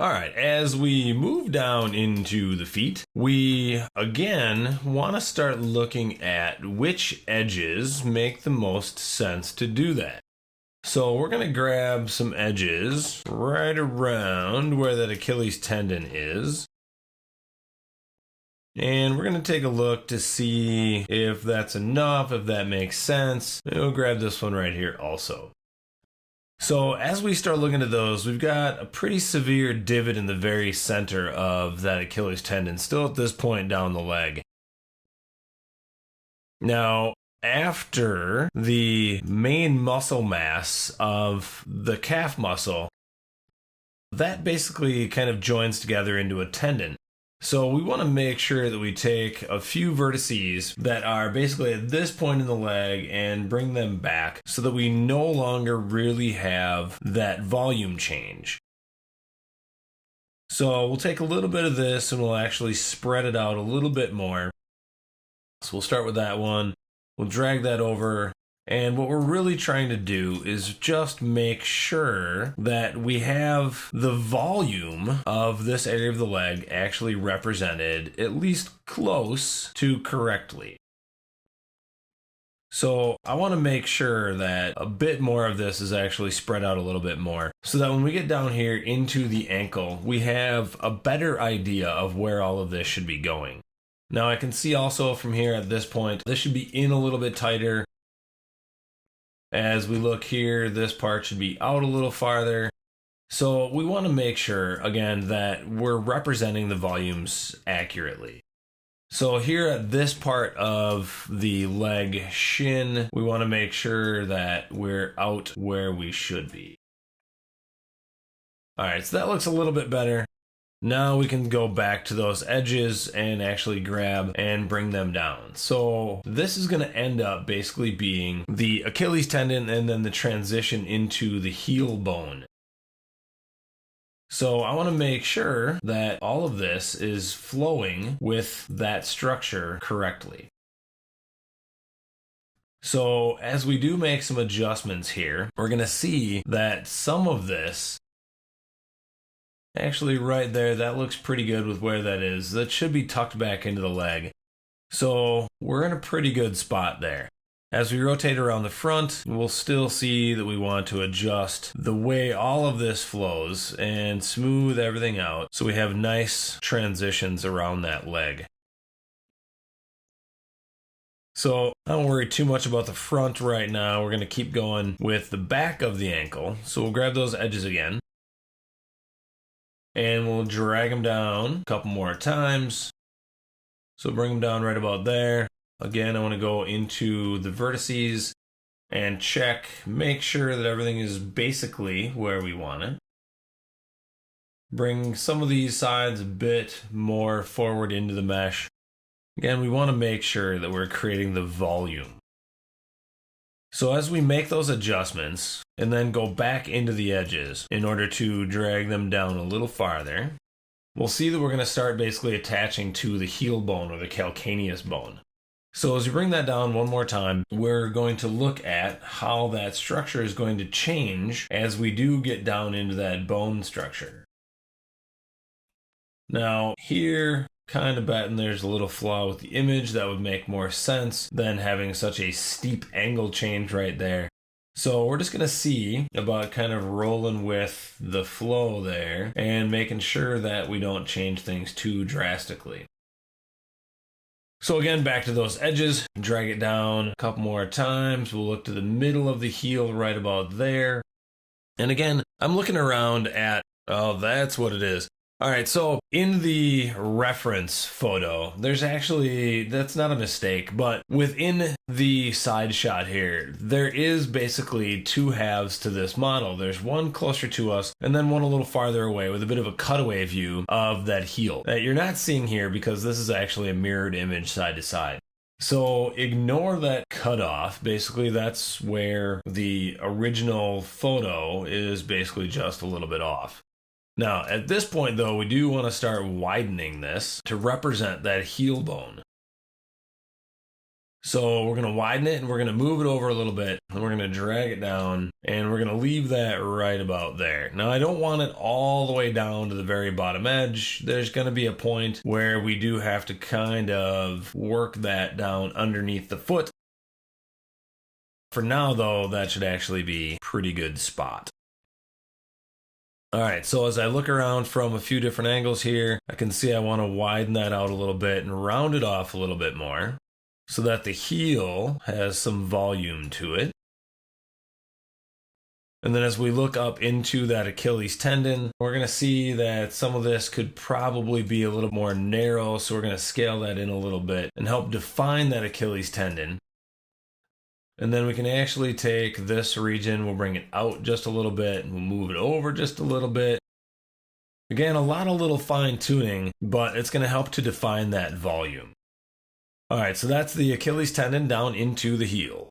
Alright, as we move down into the feet, we again want to start looking at which edges make the most sense to do that. So we're going to grab some edges right around where that Achilles tendon is. And we're going to take a look to see if that's enough, if that makes sense. And we'll grab this one right here also. So as we start looking at those, we've got a pretty severe divot in the very center of that Achilles tendon, still at this point down the leg. Now, after the main muscle mass of the calf muscle, that basically kind of joins together into a tendon. So we want to make sure that we take a few vertices that are basically at this point in the leg and bring them back so that we no longer really have that volume change. So we'll take a little bit of this and we'll actually spread it out a little bit more. So we'll start with that one. We'll drag that over. And what we're really trying to do is just make sure that we have the volume of this area of the leg actually represented at least close to correctly. So I want to make sure that a bit more of this is actually spread out a little bit more so that when we get down here into the ankle, we have a better idea of where all of this should be going. Now I can see also from here at this point, this should be in a little bit tighter. As we look here, this part should be out a little farther. So we want to make sure, again, that we're representing the volumes accurately. So here at this part of the leg shin, we want to make sure that we're out where we should be. All right, so that looks a little bit better. Now we can go back to those edges and actually grab and bring them down. So this is going to end up basically being the Achilles tendon and then the transition into the heel bone. So I want to make sure that all of this is flowing with that structure correctly. So as we do make some adjustments here, we're going to see that some of this actually, right there, that looks pretty good with where that is. That should be tucked back into the leg. So we're in a pretty good spot there. As we rotate around the front, we'll still see that we want to adjust the way all of this flows and smooth everything out so we have nice transitions around that leg. So I don't worry too much about the front right now. We're going to keep going with the back of the ankle. So we'll grab those edges again. And we'll drag them down a couple more times. So bring them down right about there. Again, I want to go into the vertices and check, make sure that everything is basically where we want it. Bring some of these sides a bit more forward into the mesh. Again, we want to make sure that we're creating the volume. So as we make those adjustments and then go back into the edges in order to drag them down a little farther, we'll see that we're going to start basically attaching to the heel bone or the calcaneus bone. So as we bring that down one more time, we're going to look at how that structure is going to change as we do get down into that bone structure. Now here, kind of betting there's a little flaw with the image that would make more sense than having such a steep angle change right there. So we're just going to see about kind of rolling with the flow there and making sure that we don't change things too drastically. So again, back to those edges, drag it down a couple more times. We'll look to the middle of the heel right about there. And again, I'm looking around at, oh, that's what it is. All right, so in the reference photo, there's actually, that's not a mistake, but within the side shot here, there is basically two halves to this model. There's one closer to us and then one a little farther away with a bit of a cutaway view of that heel that you're not seeing here because this is actually a mirrored image side to side. So ignore that cutoff. Basically, that's where the original photo is basically just a little bit off. Now, at this point, though, we do want to start widening this to represent that heel bone. So we're going to widen it and we're going to move it over a little bit and we're going to drag it down and we're going to leave that right about there. Now I don't want it all the way down to the very bottom edge. There's going to be a point where we do have to kind of work that down underneath the foot. For now though, that should actually be a pretty good spot. Alright, so as I look around from a few different angles here, I can see I want to widen that out a little bit and round it off a little bit more, so that the heel has some volume to it. And then as we look up into that Achilles tendon, we're going to see that some of this could probably be a little more narrow, so we're going to scale that in a little bit and help define that Achilles tendon. And then we can actually take this region, we'll bring it out just a little bit, and we'll move it over just a little bit. Again, a lot of little fine tuning, but it's going to help to define that volume. Alright, so that's the Achilles tendon down into the heel.